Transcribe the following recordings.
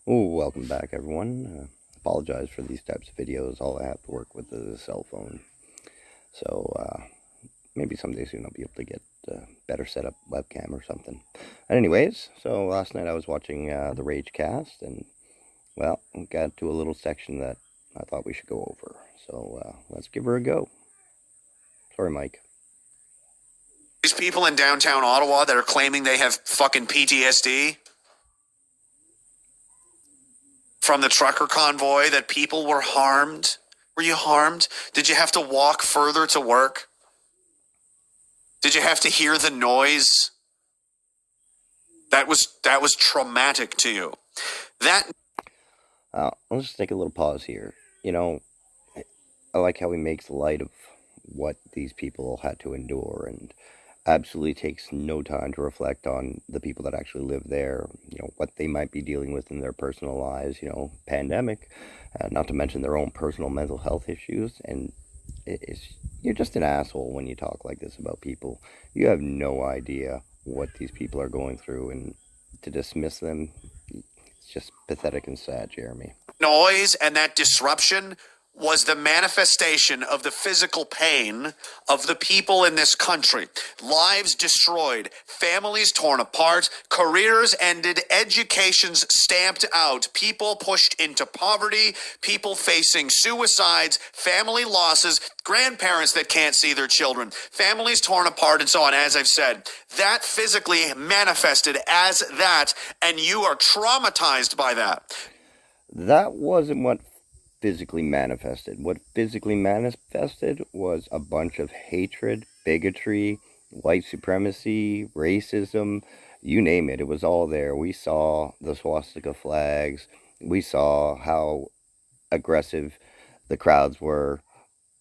Oh, welcome back, everyone. Apologize for these types of videos. All I have to work with is a cell phone. So maybe someday soon I'll be able to get a better setup webcam or something. Anyways, so last night I was watching the Rage cast, and well, we got to a little section that I thought we should go over. So let's give her a go. Sorry, Mike. These people in downtown Ottawa that are claiming they have fucking PTSD from the trucker convoy, that people were harmed. Were you harmed? Did you have to walk further to work? Did you have to hear the noise? That was traumatic to you. Let's just take a little pause here. You know, I like how he makes light of what these people had to endure, and absolutely takes no time to reflect on the people that actually live there, what they might be dealing with in their personal lives, pandemic, not to mention their own personal mental health issues. And you're just an asshole when you talk like this about people. You have no idea what these people are going through, and to dismiss them, it's just pathetic and sad, Jeremy. Noise and that disruption was the manifestation of the physical pain of the people in this country. Lives destroyed, families torn apart, careers ended, educations stamped out, people pushed into poverty, people facing suicides, family losses, grandparents that can't see their children, families torn apart, and so on. As I've said, that physically manifested as that, and you are traumatized by that. That wasn't what physically manifested. What physically manifested was a bunch of hatred, bigotry, white supremacy, racism, you name it. It was all there. We saw the swastika flags. We saw how aggressive the crowds were.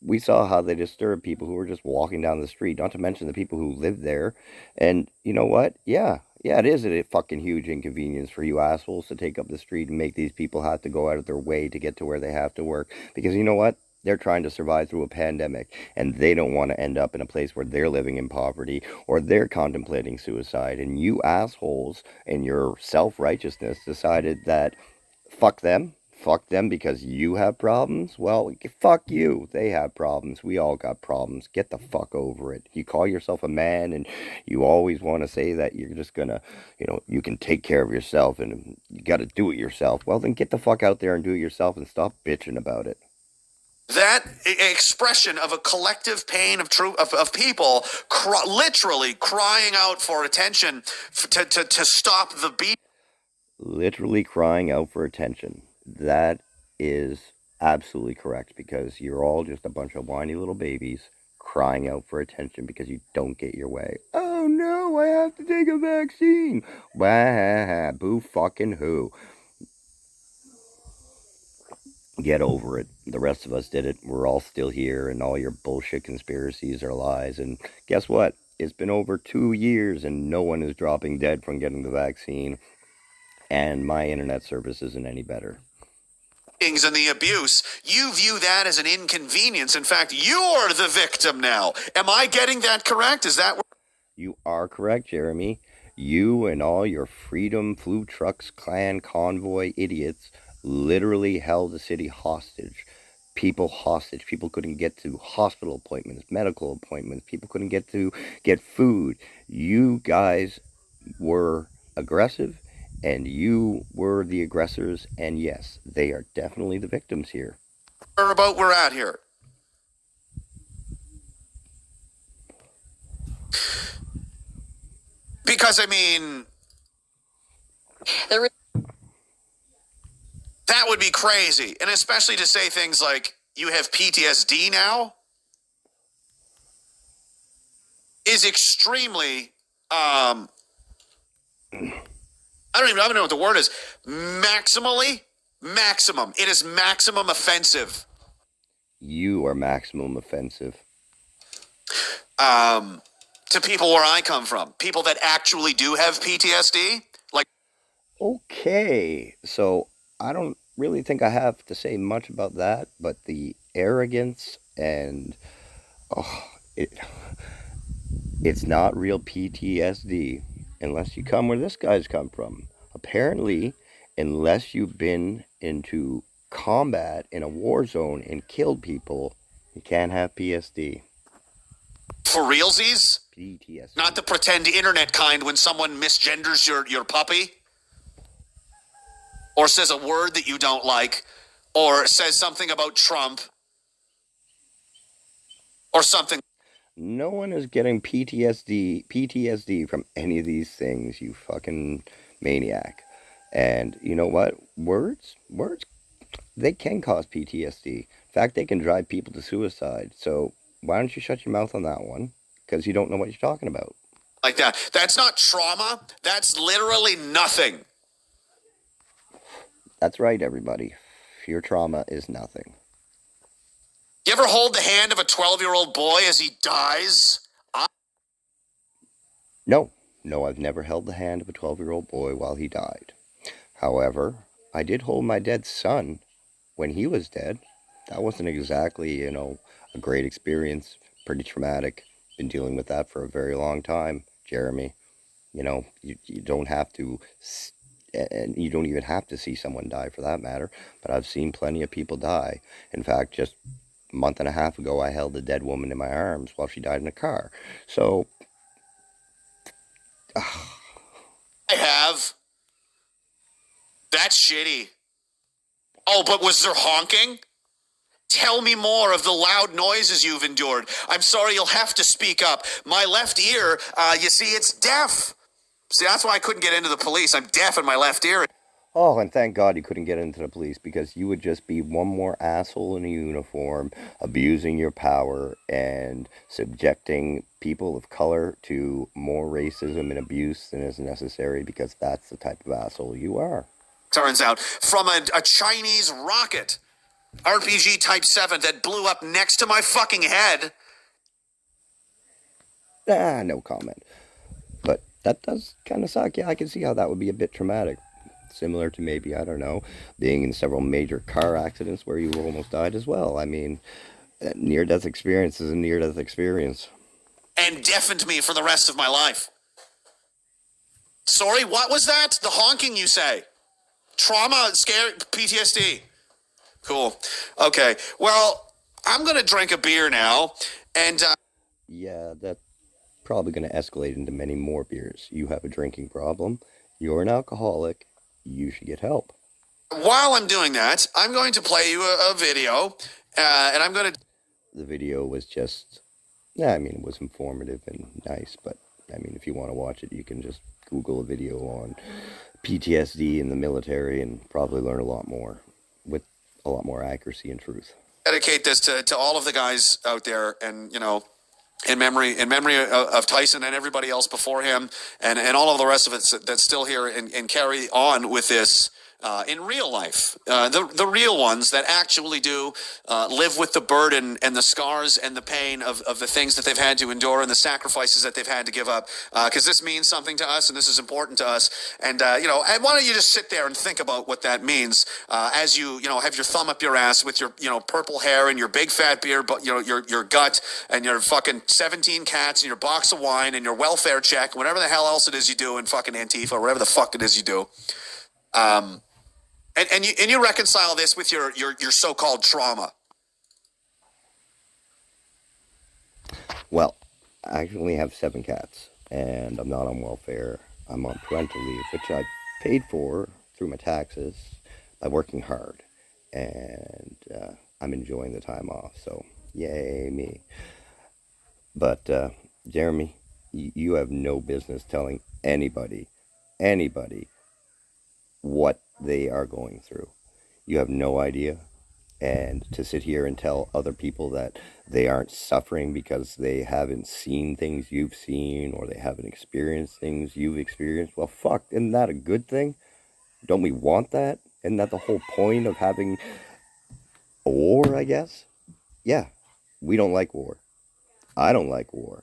We saw how they disturbed people who were just walking down the street, not to mention the people who lived there. And you know what? Yeah, it is a fucking huge inconvenience for you assholes to take up the street and make these people have to go out of their way to get to where they have to work. Because you know what? They're trying to survive through a pandemic, and they don't want to end up in a place where they're living in poverty or they're contemplating suicide. And you assholes, in your self-righteousness, decided that fuck them. Fuck them because you have problems? Well, fuck you. They have problems. We all got problems. Get the fuck over it. You call yourself a man, and you always want to say that you're just gonna, you can take care of yourself and you gotta do it yourself. Well, then get the fuck out there and do it yourself and stop bitching about it. That expression of a collective pain of people literally crying out for attention to stop the beat. Literally crying out for attention. That is absolutely correct, because you're all just a bunch of whiny little babies crying out for attention because you don't get your way. Oh no, I have to take a vaccine. Bah, boo fucking who. Get over it. The rest of us did it. We're all still here, and all your bullshit conspiracies are lies. And guess what? It's been over 2 years and no one is dropping dead from getting the vaccine, and my internet service isn't any better. And the abuse, you view that as an inconvenience. In fact, you're the victim now. Am I getting that correct? Is that You are correct, Jeremy. You and all your Freedom Flu Trucks Clan convoy idiots literally held the city hostage. People hostage. People couldn't get to hospital appointments, medical appointments. People couldn't get food. You guys were aggressive, and you were the aggressors, and yes, they are definitely the victims here. about we're at here? Because, I mean, that would be crazy. And especially to say things like, you have PTSD now, is extremely, I don't even know what the word is. Maximum. It is maximum offensive. You are maximum offensive. To people where I come from, people that actually do have PTSD. Okay, so I don't really think I have to say much about that, but the arrogance and it's not real PTSD unless you come where this guy's come from. Apparently, unless you've been into combat in a war zone and killed people, you can't have PSD. For realsies? PTSD. Not the pretend internet kind when someone misgenders your puppy or says a word that you don't like or says something about Trump or something. No one is getting PTSD from any of these things, you fucking maniac. And you know what? Words, they can cause PTSD. In fact, they can drive people to suicide. So why don't you shut your mouth on that one? Because you don't know what you're talking about. Like that. That's not trauma. That's literally nothing. That's right, everybody. Your trauma is nothing. You ever hold the hand of a 12-year-old boy as he dies? No, I've never held the hand of a 12-year-old boy while he died. However, I did hold my dead son when he was dead. That wasn't exactly, a great experience. Pretty traumatic. Been dealing with that for a very long time, Jeremy. You don't have to, and you don't even have to see someone die for that matter, but I've seen plenty of people die. In fact, just a month and a half ago, I held a dead woman in my arms while she died in a car. So, I have. That's shitty. Oh, but was there honking? Tell me more of the loud noises you've endured. I'm sorry, you'll have to speak up. My left ear, you see, it's deaf. See, that's why I couldn't get into the police. I'm deaf in my left ear. oh, and thank God you couldn't get into the police, because you would just be one more asshole in a uniform abusing your power and subjecting people of color to more racism and abuse than is necessary, because that's the type of asshole you are. Turns out, from a Chinese rocket, RPG Type 7 that blew up next to my fucking head. No comment. But that does kind of suck. Yeah, I can see how that would be a bit traumatic. Similar to maybe, I don't know, being in several major car accidents where you almost died as well. I mean, a near-death experience is a near-death experience. And deafened me for the rest of my life. Sorry, what was that? The honking, you say? Trauma, scary, PTSD. Cool. Okay. Well, I'm going to drink a beer now. And yeah, that's probably going to escalate into many more beers. You have a drinking problem. You're an alcoholic. You should get help. While I'm doing that, I'm going to play you a video. And I'm going to... The video was just... Yeah, I mean, it was informative and nice. But, I mean, if you want to watch it, you can just Google a video on PTSD in the military and probably learn a lot more with a lot more accuracy and truth. Dedicate this to all of the guys out there, and in memory of Tyson and everybody else before him, and all of the rest of it that's still here and carry on with this in real life. The real ones that actually do live with the burden and the scars and the pain of the things that they've had to endure and the sacrifices that they've had to give up. Because this means something to us, and this is important to us. And, and why don't you just sit there and think about what that means as you have your thumb up your ass with your, purple hair and your big fat beard, but, your gut and your fucking 17 cats and your box of wine and your welfare check, whatever the hell else it is you do in fucking Antifa, or whatever the fuck it is you do. And you reconcile this with your so-called trauma. Well, I actually have 7 cats, and I'm not on welfare. I'm on parental leave, which I paid for through my taxes by working hard, and I'm enjoying the time off, so yay me. But, Jeremy, you have no business telling anybody what they are going through. You have no idea. And to sit here and tell other people that they aren't suffering because they haven't seen things you've seen, or they haven't experienced things you've experienced, well, fuck, isn't that a good thing? Don't we want that? Isn't that the whole point of having a war, I guess? Yeah, we don't like war. I don't like war.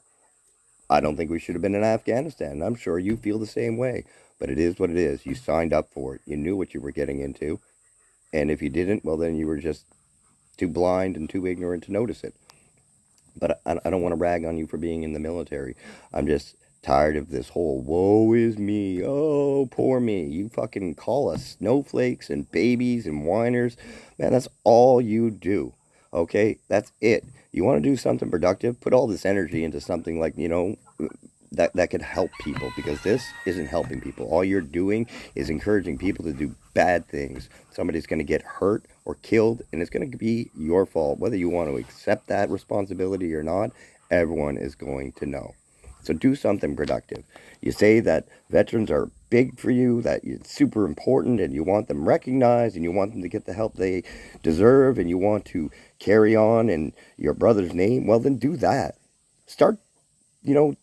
I don't think we should have been in Afghanistan. I'm sure you feel the same way. But it is what it is. You signed up for it. You knew what you were getting into. And if you didn't, well, then you were just too blind and too ignorant to notice it. But I don't want to rag on you for being in the military. I'm just Tired of this whole woe is me, oh poor me. You fucking call us snowflakes and babies and whiners. Man, that's all you do. Okay? That's it. You want to do something productive? Put all this energy into something like, that could help people, because this isn't helping people. All you're doing is encouraging people to do bad things. Somebody's going to get hurt or killed, and it's going to be your fault. Whether you want to accept that responsibility or not, everyone is going to know. So do something productive. You say that veterans are big for you, that it's super important, and you want them recognized, and you want them to get the help they deserve, and you want to carry on in your brother's name. Well, then do that. Start,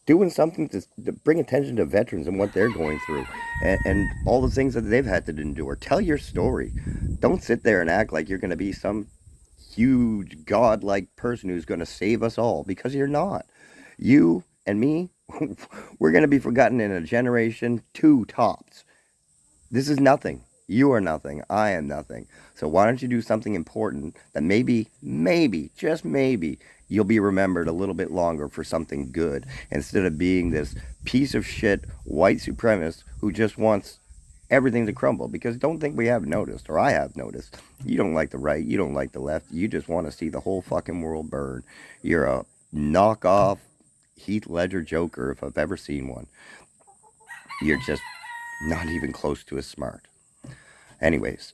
doing something to bring attention to veterans and what they're going through, and all the things that they've had to endure. Tell your story. Don't sit there and act like you're going to be some huge godlike person who's going to save us all, because you're not. You and me, we're going to be forgotten in a generation, two tops. This is nothing. You are nothing. I am nothing. So why don't you do something important that maybe, just maybe, you'll be remembered a little bit longer for something good, instead of being this piece of shit white supremacist who just wants everything to crumble. Because don't think we haven't noticed, or I have noticed. You don't like the right, you don't like the left, you just want to see the whole fucking world burn. You're a knockoff Heath Ledger Joker, if I've ever seen one. You're just not even close to as smart. Anyways,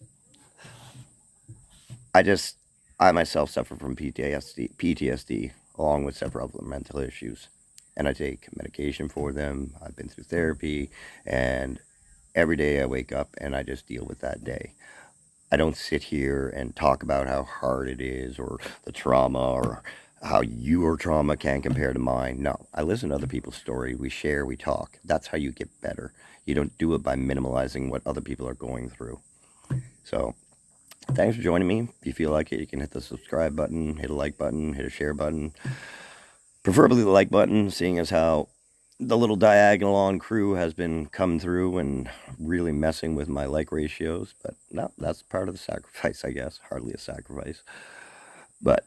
I myself suffer from PTSD, along with several other mental issues, and I take medication for them. I've been through therapy, and every day I wake up and I just deal with that day. I don't sit here and talk about how hard it is, or the trauma, or how your trauma can't compare to mine. No, I listen to other people's story. We share, we talk. That's how you get better. You don't do it by minimalizing what other people are going through. So, thanks for joining me. If you feel like it, you can hit the subscribe button, hit a like button, hit a share button. Preferably the like button, seeing as how the little diagonal on crew has been coming through and really messing with my like ratios. But no, that's part of the sacrifice, I guess. Hardly a sacrifice. But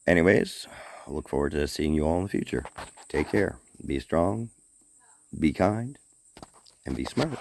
anyways, I look forward to seeing you all in the future. Take care. Be strong, be kind, and be smart.